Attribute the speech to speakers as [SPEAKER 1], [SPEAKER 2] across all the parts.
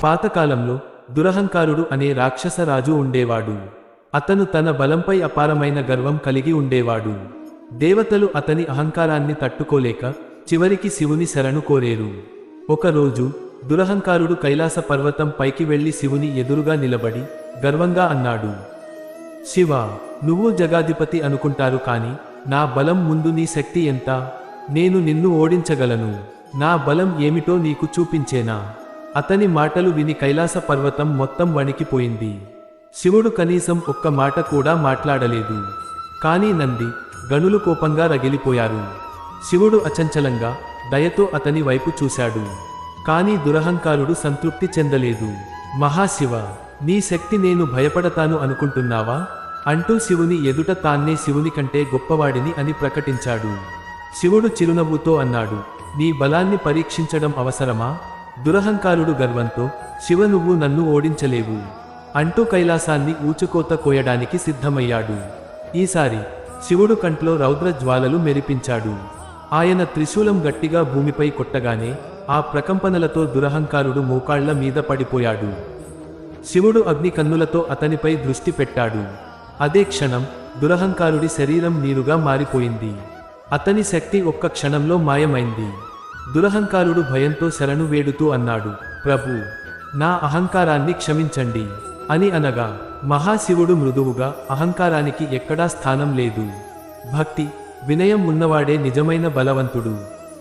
[SPEAKER 1] పాతకాలంలో దురహంకారుడు అనే రాక్షస రాజు ఉండేవాడు. అతను తన బలంపై అపారమైన గర్వం కలిగి ఉండేవాడు. దేవతలు అతని అహంకారాన్ని తట్టుకోలేక చివరికి శివుని శరణు కోరేరు. ఒకరోజు దురహంకారుడు కైలాస పర్వతం పైకి వెళ్లి శివుని ఎదురుగా నిలబడి గర్వంగా అన్నాడు, శివ, నువ్వు జగాధిపతి అనుకుంటారు కాని నా బలం ముందు నీ శక్తి ఎంత? నేను నిన్ను ఓడించగలను. నా బలం ఏమిటో నీకు చూపించేనా? అతని మాటలు విని కైలాస పర్వతం మొత్తం వణికిపోయింది. శివుడు కనీసం ఒక్క మాట కూడా మాట్లాడలేదు. కానీ నంది, గణులు కోపంగా రగిలిపోయారు. శివుడు అచంచలంగా దయతో అతని వైపు చూశాడు. కానీ దురహంకారుడు సంతృప్తి చెందలేదు. మహాశివ, నీ శక్తి నేను భయపడతాను అనుకుంటున్నావా? అంటూ శివుని ఎదుట తాన్నే శివుని కంటే గొప్పవాడిని అని ప్రకటించాడు. శివుడు చిరునవ్వుతో అన్నాడు, నీ బలాన్ని పరీక్షించడం అవసరమా? దురహంకారుడు గర్వంతో, శివ, నువ్వు నన్ను ఓడించలేవు అంటూ కైలాసాన్ని ఊచుకోత కోయడానికి సిద్ధమయ్యాడు. ఈసారి శివుడు కంట్లో రౌద్ర జ్వాలలు మెరిపించాడు. ఆయన త్రిశూలం గట్టిగా భూమిపై కొట్టగానే ఆ ప్రకంపనలతో దురహంకారుడు మోకాళ్ల మీద పడిపోయాడు. శివుడు అగ్ని కన్నులతో అతనిపై దృష్టి పెట్టాడు. అదే క్షణం దురహంకారుడి శరీరం నీరుగా మారిపోయింది. అతని శక్తి ఒక్క క్షణంలో మాయమైంది. దురహంకారుడు భయంతో శరణు వేడుతూ అన్నాడు, ప్రభూ, నా అహంకారాన్ని క్షమించండి అని అనగా మహాశివుడు మృదువుగా, అహంకారానికి ఎక్కడా స్థానం లేదు. భక్తి, వినయం ఉన్నవాడే నిజమైన బలవంతుడు.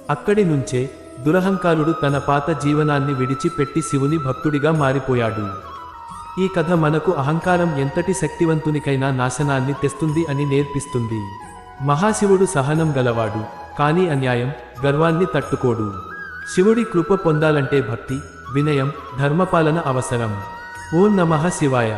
[SPEAKER 1] అక్కడి నుంచే దురహంకారుడు తన పాత జీవనాన్ని విడిచిపెట్టి శివుని భక్తుడిగా మారిపోయాడు. ఈ కథ మనకు అహంకారం ఎంతటి శక్తివంతునికైనా నాశనాన్ని తెస్తుంది అని నేర్పిస్తుంది. మహాశివుడు సహనం గలవాడు, కానీ అన్యాయం, గర్వాన్ని తట్టుకోడు. శివుడి కృప పొందాలంటే భక్తి, వినయం, ధర్మపాలన అవసరం. ఓం నమః శివాయ.